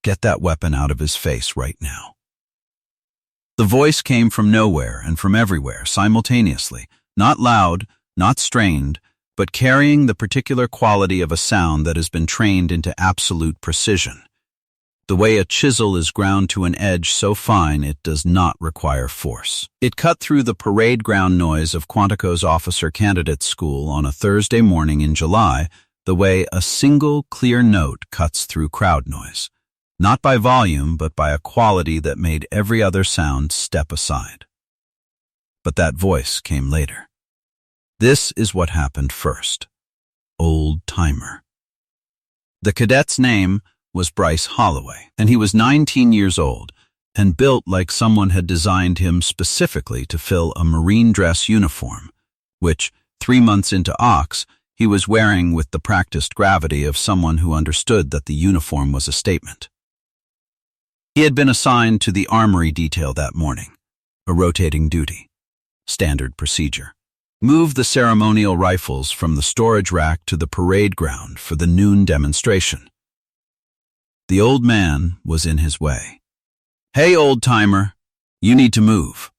Get that weapon out of his face right now. The voice came from nowhere and from everywhere simultaneously, not loud, not strained, but carrying the particular quality of a sound that has been trained into absolute precision. The way a chisel is ground to an edge so fine it does not require force. It cut through the parade ground noise of Quantico's Officer Candidates School on a Thursday morning in July, the way a single clear note cuts through crowd noise. Not by volume, but by a quality that made every other sound step aside. But that voice came later. This is what happened first. Old Timer. The cadet's name was Bryce Holloway, and he was 19 years old and built like someone had designed him specifically to fill a Marine dress uniform, which, 3 months into Ox, he was wearing with the practiced gravity of someone who understood that the uniform was a statement. He had been assigned to the armory detail that morning, a rotating duty. Standard procedure. Move the ceremonial rifles from the storage rack to the parade ground for the noon demonstration. The old man was in his way. "Hey, old timer, you need to move."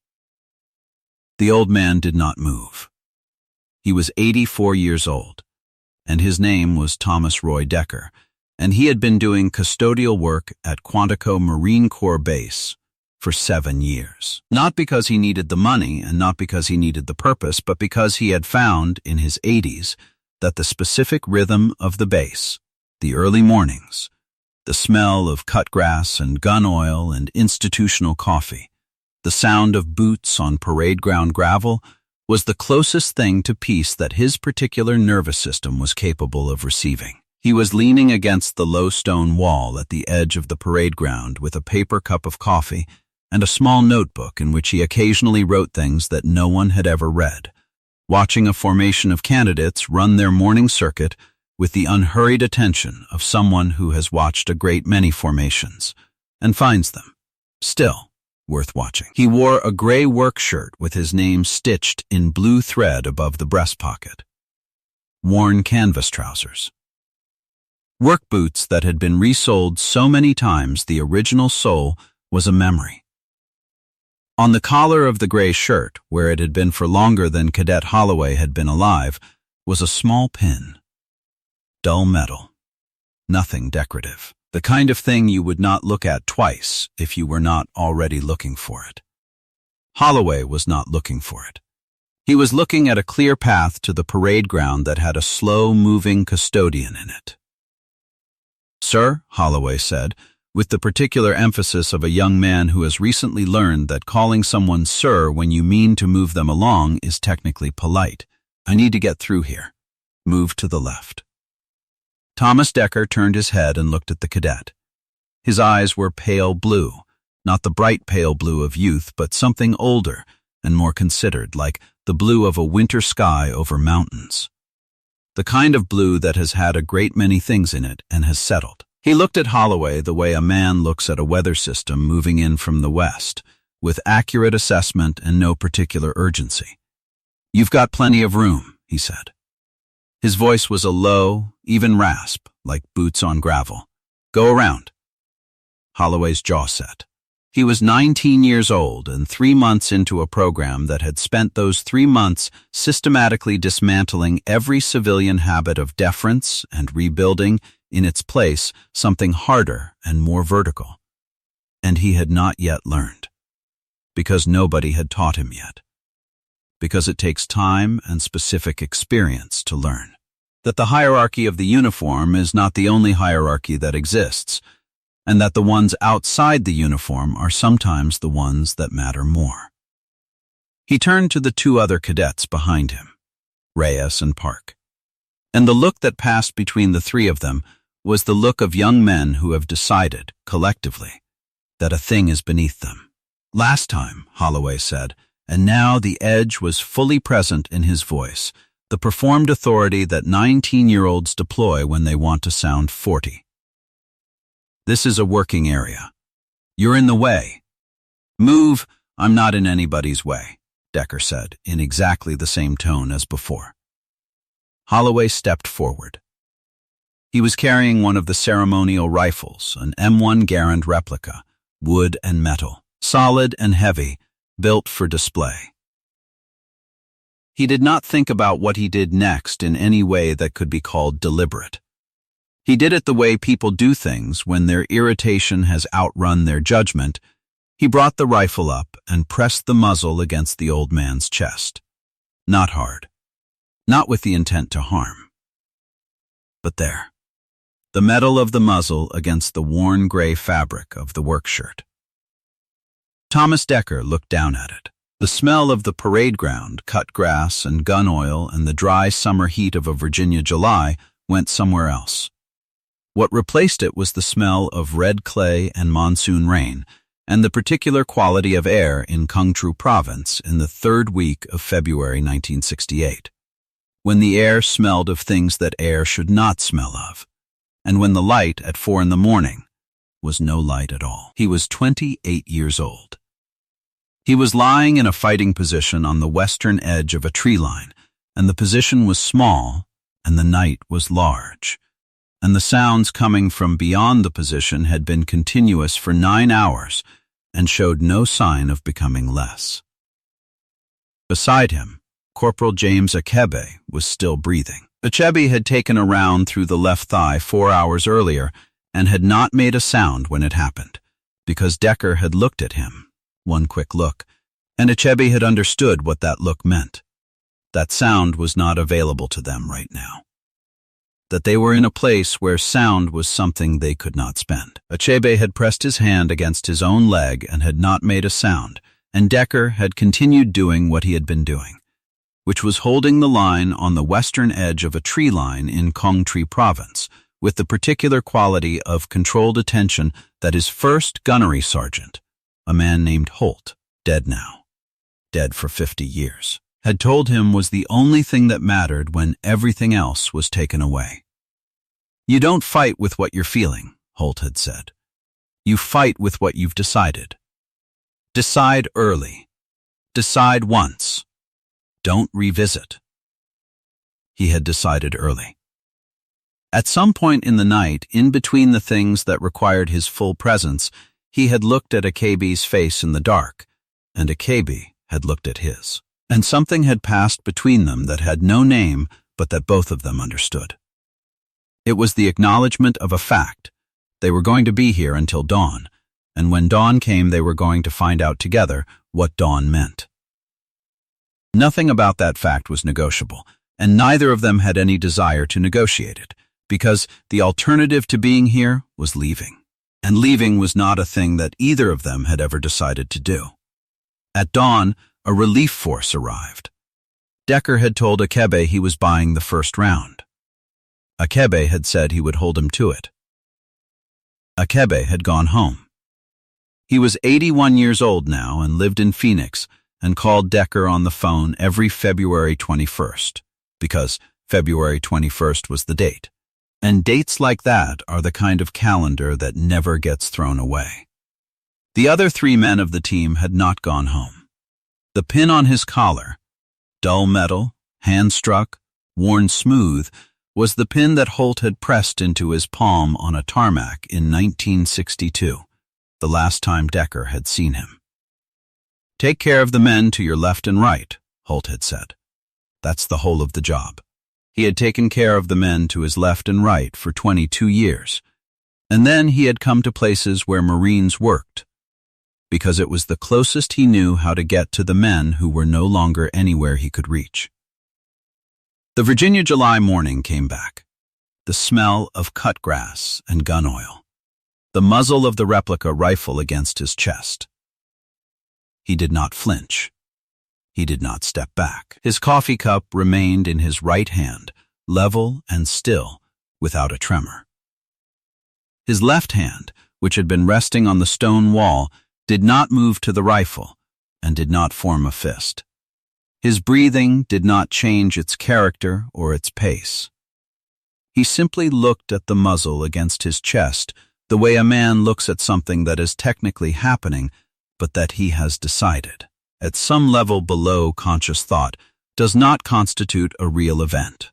The old man did not move. He was 84 years old, and his name was Thomas Roy Decker, and he had been doing custodial work at Quantico Marine Corps Base for 7 years. Not because he needed the money and not because he needed the purpose, but because he had found in his 80s that the specific rhythm of the base, the early mornings, the smell of cut grass and gun oil and institutional coffee, the sound of boots on parade ground gravel, was the closest thing to peace that his particular nervous system was capable of receiving. He was leaning against the low stone wall at the edge of the parade ground with a paper cup of coffee and a small notebook in which he occasionally wrote things that no one had ever read, watching a formation of candidates run their morning circuit with the unhurried attention of someone who has watched a great many formations and finds them, still, worth watching. He wore a gray work shirt with his name stitched in blue thread above the breast pocket. Worn canvas trousers. Work boots that had been resoled so many times the original sole was a memory. On the collar of the gray shirt, where it had been for longer than Cadet Holloway had been alive, was a small pin. Dull metal. Nothing decorative. The kind of thing you would not look at twice if you were not already looking for it. Holloway was not looking for it. He was looking at a clear path to the parade ground that had a slow-moving custodian in it. "Sir," Holloway said, with the particular emphasis of a young man who has recently learned that calling someone sir when you mean to move them along is technically polite. "I need to get through here. Move to the left." Thomas Decker turned his head and looked at the cadet. His eyes were pale blue, not the bright pale blue of youth, but something older and more considered, like the blue of a winter sky over mountains. The kind of blue that has had a great many things in it and has settled. He looked at Holloway the way a man looks at a weather system moving in from the west, with accurate assessment and no particular urgency. "You've got plenty of room," he said. His voice was a low, even rasp, like boots on gravel. "Go around." Holloway's jaw set. He was 19 years old and 3 months into a program that had spent those 3 months systematically dismantling every civilian habit of deference and rebuilding, in its place, something harder and more vertical. And he had not yet learned. Because nobody had taught him yet. Because it takes time and specific experience to learn. That the hierarchy of the uniform is not the only hierarchy that exists, and that the ones outside the uniform are sometimes the ones that matter more. He turned to the 2 other cadets behind him, Reyes and Park. And the look that passed between the 3 of them was the look of young men who have decided, collectively, that a thing is beneath them. "Last time," Holloway said, and now the edge was fully present in his voice, the performed authority that 19-year-olds deploy when they want to sound 40. "This is a working area. You're in the way." "Move, I'm not in anybody's way," Decker said, in exactly the same tone as before. Holloway stepped forward. He was carrying one of the ceremonial rifles, an M1 Garand replica, wood and metal, solid and heavy, built for display. He did not think about what he did next in any way that could be called deliberate. He did it the way people do things when their irritation has outrun their judgment. He brought the rifle up and pressed the muzzle against the old man's chest. Not hard. Not with the intent to harm. But there. The metal of the muzzle against the worn gray fabric of the work shirt. Thomas Decker looked down at it. The smell of the parade ground, cut grass and gun oil and the dry summer heat of a Virginia July went somewhere else. What replaced it was the smell of red clay and monsoon rain, and the particular quality of air in Kungtru province in the third week of February 1968, when the air smelled of things that air should not smell of, and when the light at 4 in the morning was no light at all. He was 28 years old. He was lying in a fighting position on the western edge of a tree line, and the position was small, and the night was large, and the sounds coming from beyond the position had been continuous for 9 hours and showed no sign of becoming less. Beside him, Corporal James Achebe was still breathing. Achebe had taken a round through the left thigh 4 hours earlier and had not made a sound when it happened, because Decker had looked at him, one quick look, and Achebe had understood what that look meant. That sound was not available to them right now. That they were in a place where sound was something they could not spend. Achebe had pressed his hand against his own leg and had not made a sound, and Decker had continued doing what he had been doing, which was holding the line on the western edge of a tree line in Kungtru province, with the particular quality of controlled attention that his first gunnery sergeant, a man named Holt, dead now, dead for 50 years, had told him was the only thing that mattered when everything else was taken away. You don't fight with what you're feeling, Holt had said. You fight with what you've decided. Decide early. Decide once. Don't revisit. He had decided early. At some point in the night, in between the things that required his full presence, he had looked at Achebe's face in the dark, and Achebe had looked at his. And something had passed between them that had no name, but that both of them understood. It was the acknowledgement of a fact. They were going to be here until dawn, and when dawn came they were going to find out together what dawn meant. Nothing about that fact was negotiable, and neither of them had any desire to negotiate it, because the alternative to being here was leaving, and leaving was not a thing that either of them had ever decided to do. At dawn, a relief force arrived. Decker had told Achebe he was buying the first round. Achebe had said he would hold him to it. Achebe had gone home. He was 81 years old now and lived in Phoenix and called Decker on the phone every February 21st, because February 21st was the date. And dates like that are the kind of calendar that never gets thrown away. The other 3 men of the team had not gone home. The pin on his collar, dull metal, hand-struck, worn smooth, was the pin that Holt had pressed into his palm on a tarmac in 1962, the last time Decker had seen him. Take care of the men to your left and right, Holt had said. That's the whole of the job. He had taken care of the men to his left and right for 22 years, and then he had come to places where Marines worked, because it was the closest he knew how to get to the men who were no longer anywhere he could reach. The Virginia July morning came back. The smell of cut grass and gun oil. The muzzle of the replica rifle against his chest. He did not flinch. He did not step back. His coffee cup remained in his right hand, level and still, without a tremor. His left hand, which had been resting on the stone wall, did not move to the rifle and did not form a fist. His breathing did not change its character or its pace. He simply looked at the muzzle against his chest the way a man looks at something that is technically happening, but that he has decided, at some level below conscious thought, does not constitute a real event.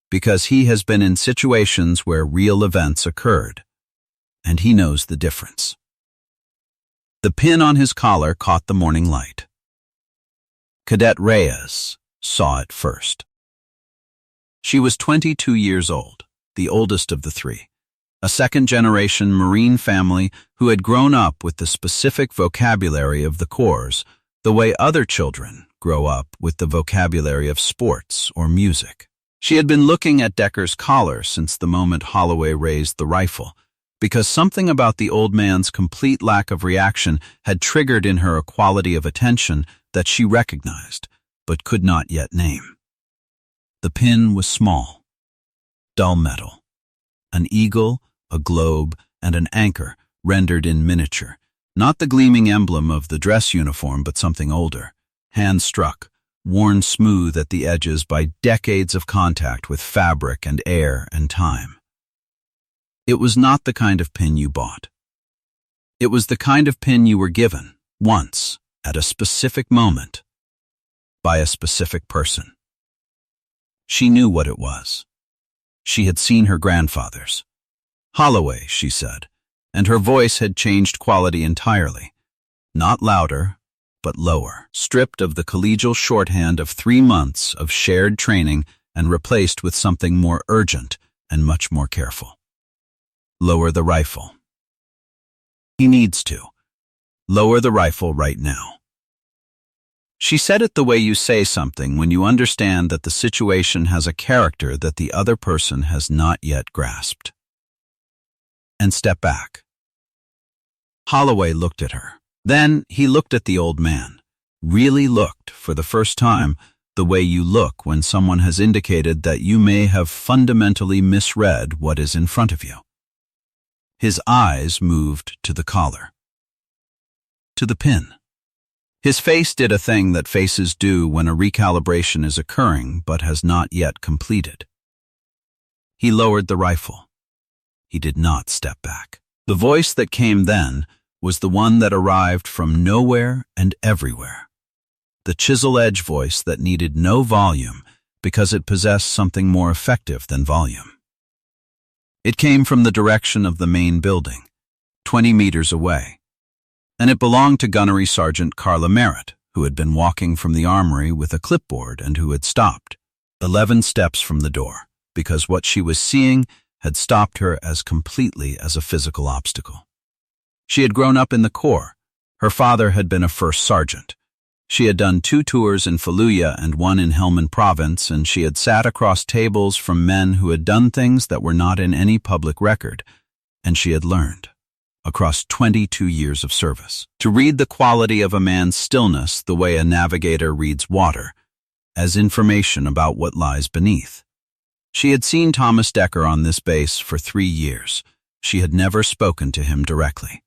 because he has been in situations where real events occurred, and he knows the difference. The pin on his collar caught the morning light. Cadet Reyes saw it first. She was 22 years old, the oldest of the three, a second-generation Marine family who had grown up with the specific vocabulary of the Corps, the way other children grow up with the vocabulary of sports or music. She had been looking at Decker's collar since the moment Holloway raised the rifle, because something about the old man's complete lack of reaction had triggered in her a quality of attention that she recognized, but could not yet name. The pin was small, dull metal, an eagle, a globe, and an anchor rendered in miniature, not the gleaming emblem of the dress uniform but something older, hand-struck, worn smooth at the edges by decades of contact with fabric and air and time. It was not the kind of pin you bought. It was the kind of pin you were given, once, at a specific moment, by a specific person. She knew what it was. She had seen her grandfather's. Holloway, she said, and her voice had changed quality entirely. Not louder, but lower, stripped of the collegial shorthand of 3 months of shared training and replaced with something more urgent and much more careful. Lower the rifle. He needs to. Lower the rifle right now. She said it the way you say something when you understand that the situation has a character that the other person has not yet grasped. And step back. Holloway looked at her. Then he looked at the old man, really looked for the first time the way you look when someone has indicated that you may have fundamentally misread what is in front of you. His eyes moved to the collar, to the pin. His face did a thing that faces do when a recalibration is occurring but has not yet completed. He lowered the rifle. He did not step back. The voice that came then was the one that arrived from nowhere and everywhere. The chisel-edge voice that needed no volume because it possessed something more effective than volume. It came from the direction of the main building, 20 meters away, and it belonged to Gunnery Sergeant Carla Merritt, who had been walking from the armory with a clipboard and who had stopped, 11 steps from the door, because what she was seeing had stopped her as completely as a physical obstacle. She had grown up in the Corps. Her father had been a first sergeant. She had done 2 tours in Fallujah and 1 in Helmand Province, and she had sat across tables from men who had done things that were not in any public record, and she had learned, across 22 years of service, to read the quality of a man's stillness the way a navigator reads water, as information about what lies beneath. She had seen Thomas Decker on this base for 3 years. She had never spoken to him directly,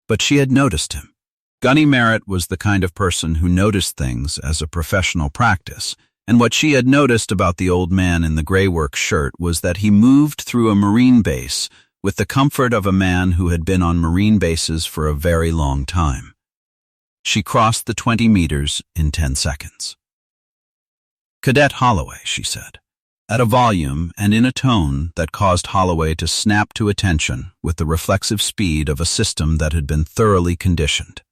but she had noticed him. Gunny Merritt was the kind of person who noticed things as a professional practice, and what she had noticed about the old man in the gray work shirt was that he moved through a Marine base with the comfort of a man who had been on Marine bases for a very long time. She crossed the 20 meters in 10 seconds. "Cadet Holloway," she said, at a volume and in a tone that caused Holloway to snap to attention with the reflexive speed of a system that had been thoroughly conditioned.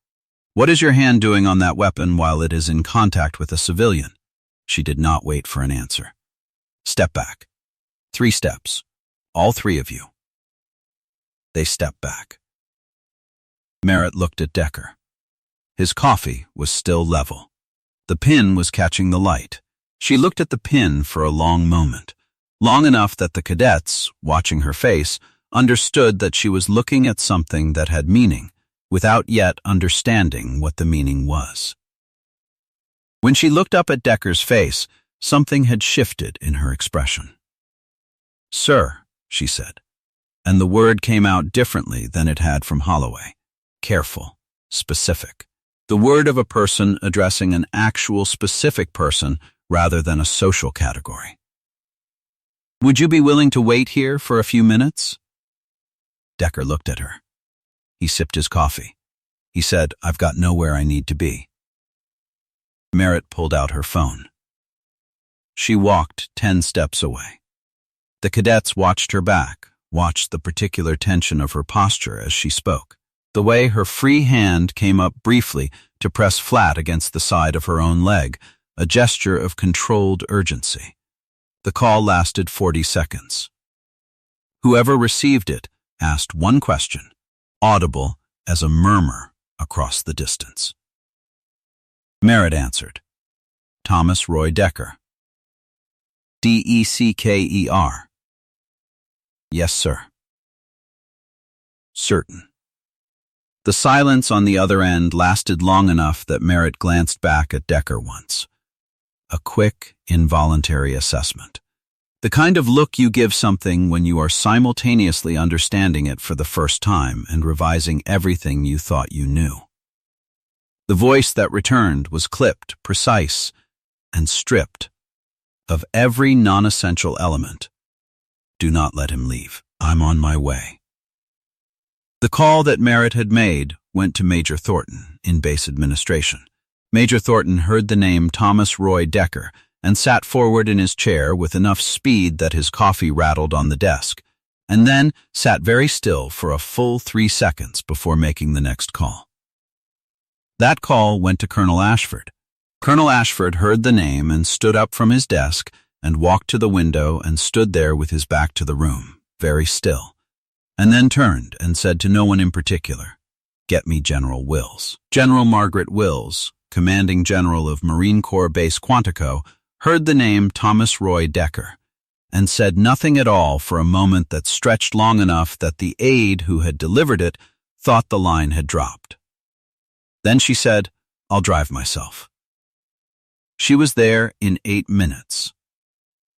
"What is your hand doing on that weapon while it is in contact with a civilian?" She did not wait for an answer. "Step back. 3 steps. All 3 of you." They stepped back. Merritt looked at Decker. His coffee was still level. The pin was catching the light. She looked at the pin for a long moment, long enough that the cadets, watching her face, understood that she was looking at something that had meaning, without yet understanding what the meaning was. When she looked up at Decker's face, something had shifted in her expression. "Sir," she said, and the word came out differently than it had from Holloway. Careful, specific. The word of a person addressing an actual specific person rather than a social category. "Would you be willing to wait here for a few minutes?" Decker looked at her. He sipped his coffee. He said, "I've got nowhere I need to be." Merritt pulled out her phone. She walked 10 steps away. The cadets watched her back, watched the particular tension of her posture as she spoke, the way her free hand came up briefly to press flat against the side of her own leg, a gesture of controlled urgency. The call lasted 40 seconds. Whoever received it asked one question, audible as a murmur across the distance. Merritt answered, "Thomas Roy Decker." "Decker." "Yes, sir." "Certain." The silence on the other end lasted long enough that Merritt glanced back at Decker once. A quick, involuntary assessment. The kind of look you give something when you are simultaneously understanding it for the first time and revising everything you thought you knew. The voice that returned was clipped, precise, and stripped of every non-essential element. "Do not let him leave. I'm on my way." The call that Merritt had made went to Major Thornton in base administration. Major Thornton heard the name Thomas Roy Decker and sat forward in his chair with enough speed that his coffee rattled on the desk, and then sat very still for a full 3 seconds before making the next call. That call went to Colonel Ashford. Colonel Ashford heard the name and stood up from his desk and walked to the window and stood there with his back to the room, very still, and then turned and said to no one in particular, "Get me General Wills." General Margaret Wills, commanding general of Marine Corps Base Quantico, heard the name Thomas Roy Decker and said nothing at all for a moment that stretched long enough that the aide who had delivered it thought the line had dropped. Then she said, "I'll drive myself." She was there in 8 minutes.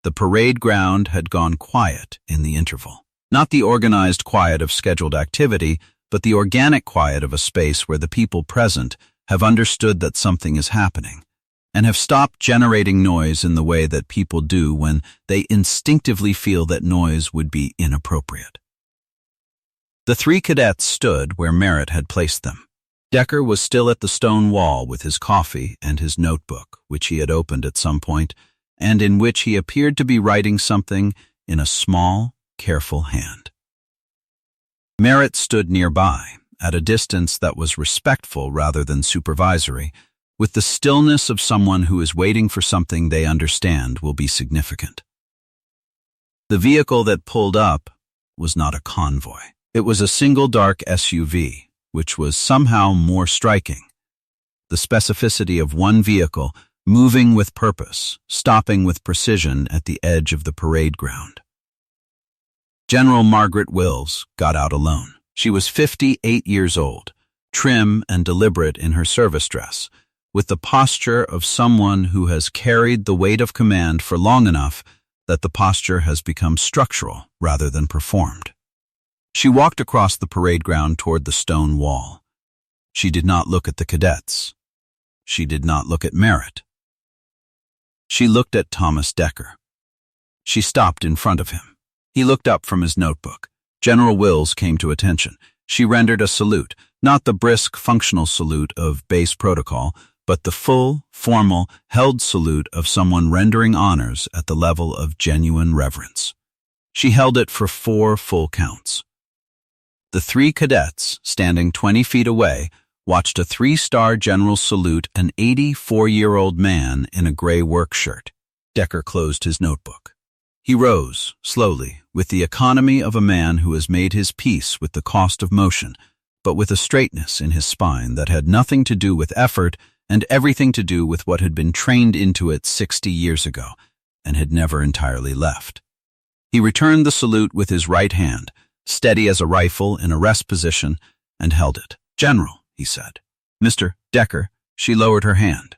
The parade ground had gone quiet in the interval. Not the organized quiet of scheduled activity, but the organic quiet of a space where the people present have understood that something is happening, and have stopped generating noise in the way that people do when they instinctively feel that noise would be inappropriate. The 3 cadets stood where Merritt had placed them. Decker was still at the stone wall with his coffee and his notebook, which he had opened at some point, and in which he appeared to be writing something in a small, careful hand. Merritt stood nearby, at a distance that was respectful rather than supervisory, with the stillness of someone who is waiting for something they understand will be significant. The vehicle that pulled up was not a convoy. It was a single dark SUV, which was somehow more striking. The specificity of one vehicle moving with purpose, stopping with precision at the edge of the parade ground. General Margaret Wills got out alone. She was 58 years old, trim and deliberate in her service dress, with the posture of someone who has carried the weight of command for long enough that the posture has become structural rather than performed. She walked across the parade ground toward the stone wall. She did not look at the cadets. She did not look at Merritt. She looked at Thomas Decker. She stopped in front of him. He looked up from his notebook. General Wills came to attention. She rendered a salute, not the brisk, functional salute of base protocol, but the full, formal, held salute of someone rendering honors at the level of genuine reverence. She held it for 4 full counts. The 3 cadets, standing 20 feet away, watched a 3-star general salute an 84-year-old man in a gray work shirt. Decker closed his notebook. He rose, slowly, with the economy of a man who has made his peace with the cost of motion, but with a straightness in his spine that had nothing to do with effort and everything to do with what had been trained into it 60 years ago and had never entirely left. He returned the salute with his right hand, steady as a rifle in a rest position, and held it. "General," he said. "Mr. Decker," she lowered her hand.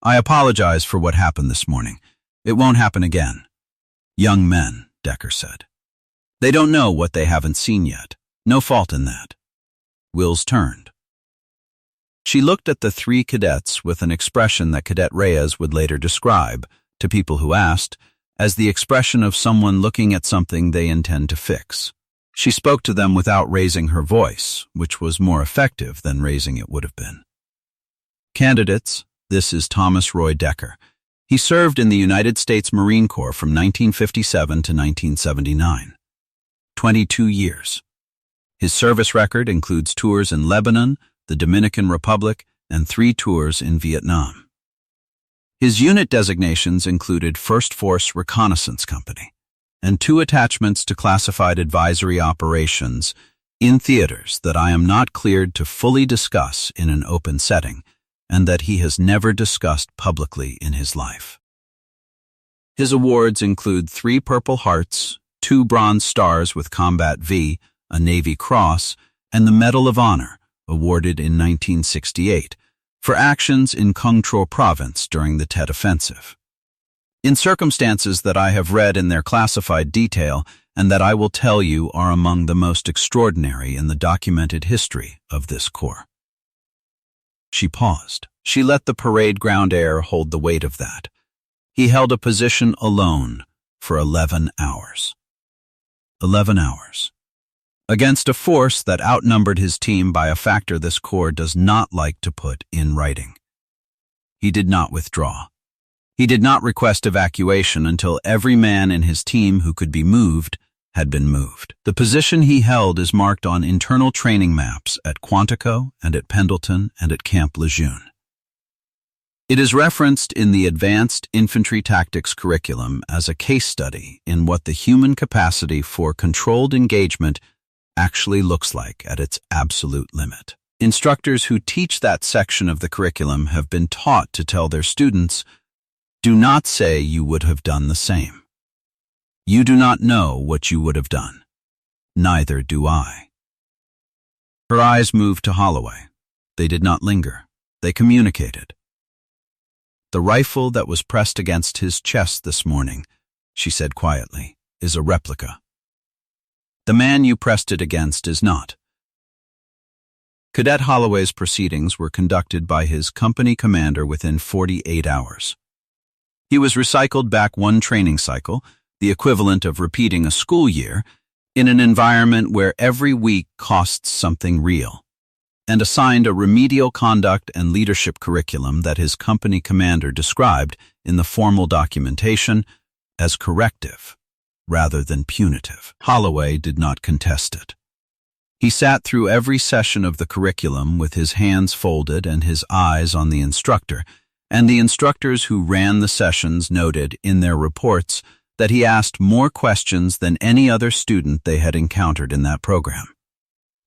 "I apologize for what happened this morning. It won't happen again." "Young men," Decker said. "They don't know what they haven't seen yet. No fault in that." Wills turned. She looked at the 3 cadets with an expression that Cadet Reyes would later describe, to people who asked, as the expression of someone looking at something they intend to fix. She spoke to them without raising her voice, which was more effective than raising it would have been. "Candidates, this is Thomas Roy Decker. He served in the United States Marine Corps from 1957 to 1979. 22 years. His service record includes tours in Lebanon, the Dominican Republic, and 3 tours in Vietnam. His unit designations included 1st Force Reconnaissance Company and 2 attachments to classified advisory operations in theaters that I am not cleared to fully discuss in an open setting and that he has never discussed publicly in his life. His awards include 3 Purple Hearts, 2 Bronze Stars with Combat V, a Navy Cross, and the Medal of Honor, awarded in 1968, for actions in Quang Tro Province during the Tet Offensive. In circumstances that I have read in their classified detail and that I will tell you are among the most extraordinary in the documented history of this Corps. She paused. She let the parade ground air hold the weight of that. He held a position alone for 11 hours. 11 hours. Against a force that outnumbered his team by a factor this Corps does not like to put in writing. He did not withdraw. He did not request evacuation until every man in his team who could be moved had been moved. The position he held is marked on internal training maps at Quantico and at Pendleton and at Camp Lejeune. It is referenced in the Advanced Infantry Tactics curriculum as a case study in what the human capacity for controlled engagement actually looks like at its absolute limit. Instructors who teach that section of the curriculum have been taught to tell their students, "Do not say you would have done the same. You do not know what you would have done. Neither do I." Her eyes moved to Holloway. They did not linger. They communicated. "The rifle that was pressed against his chest this morning," she said quietly, "is a replica. The man you pressed it against is not." Cadet Holloway's proceedings were conducted by his company commander within 48 hours. He was recycled back 1 training cycle, the equivalent of repeating a school year, in an environment where every week costs something real, and assigned a remedial conduct and leadership curriculum that his company commander described in the formal documentation as corrective rather than punitive. Holloway did not contest it. He sat through every session of the curriculum with his hands folded and his eyes on the instructor, and the instructors who ran the sessions noted in their reports that he asked more questions than any other student they had encountered in that program.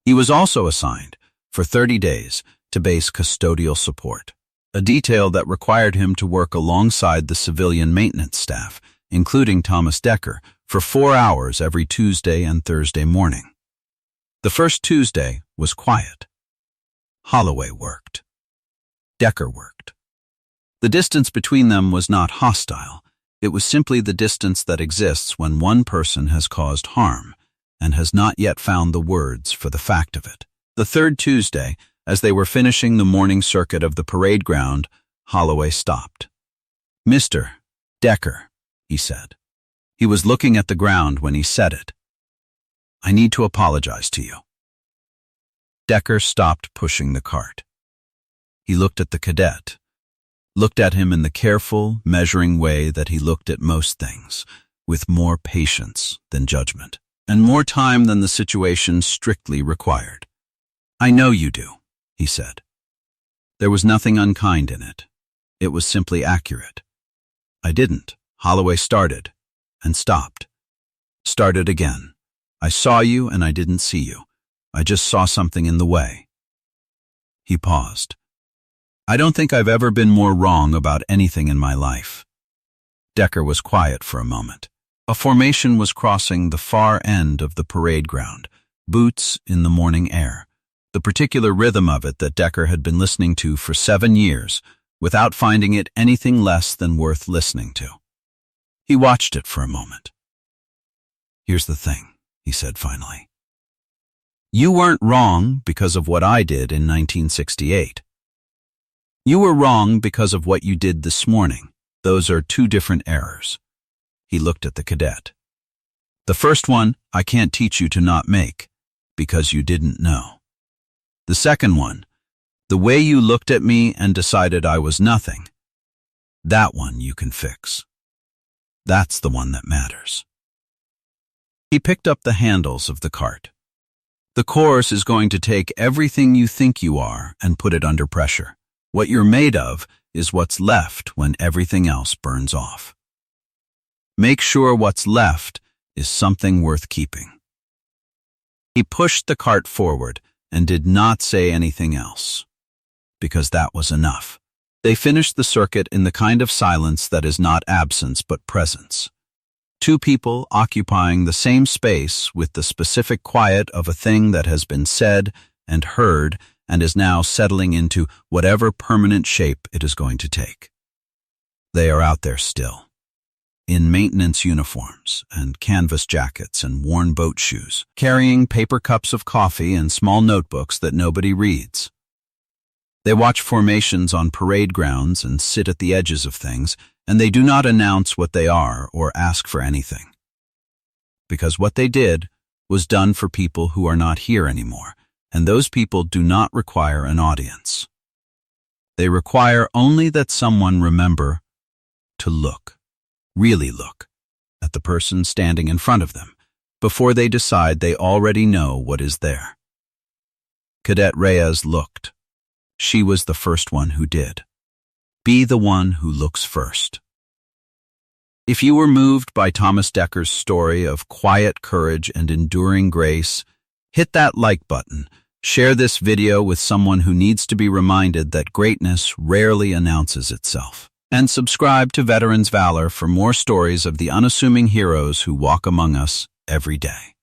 He was also assigned, for 30 days, to base custodial support, a detail that required him to work alongside the civilian maintenance staff, including Thomas Decker, for 4 hours every Tuesday and Thursday morning. The first Tuesday was quiet. Holloway worked. Decker worked. The distance between them was not hostile. It was simply the distance that exists when one person has caused harm and has not yet found the words for the fact of it. The third Tuesday, as they were finishing the morning circuit of the parade ground, Holloway stopped. "Mr. Decker," he said. He was looking at the ground when he said it. "I need to apologize to you." Decker stopped pushing the cart. He looked at the cadet, looked at him in the careful, measuring way that he looked at most things, with more patience than judgment, and more time than the situation strictly required. "I know you do," he said. There was nothing unkind in it. It was simply accurate. "I didn't." Holloway started, and stopped. Started again. "I saw you and I didn't see you. I just saw something in the way." He paused. "I don't think I've ever been more wrong about anything in my life." Decker was quiet for a moment. A formation was crossing the far end of the parade ground, boots in the morning air, the particular rhythm of it that Decker had been listening to for 7 years, without finding it anything less than worth listening to. He watched it for a moment. "Here's the thing," he said finally. "You weren't wrong because of what I did in 1968. You were wrong because of what you did this morning. Those are 2 different errors." He looked at the cadet. "The first one, I can't teach you to not make, because you didn't know. The second one, the way you looked at me and decided I was nothing. That one you can fix. That's the one that matters. He picked up the handles of the cart. The course is going to take everything you think you are and put it under pressure. What you're made of is what's left when everything else burns off. Make sure what's left is something worth keeping. He pushed the cart forward and did not say anything else, because that was enough. They finished the circuit in the kind of silence that is not absence but presence. Two people occupying the same space with the specific quiet of a thing that has been said and heard and is now settling into whatever permanent shape it is going to take. They are out there still, in maintenance uniforms and canvas jackets and worn boat shoes, carrying paper cups of coffee and small notebooks that nobody reads. They watch formations on parade grounds and sit at the edges of things, and they do not announce what they are or ask for anything. Because what they did was done for people who are not here anymore, and those people do not require an audience. They require only that someone remember to look, really look, at the person standing in front of them, before they decide they already know what is there. Cadet Reyes looked. She was the first one who did. Be the one who looks first. If you were moved by Thomas Decker's story of quiet courage and enduring grace, hit that like button, share this video with someone who needs to be reminded that greatness rarely announces itself, and subscribe to Veterans Valor for more stories of the unassuming heroes who walk among us every day.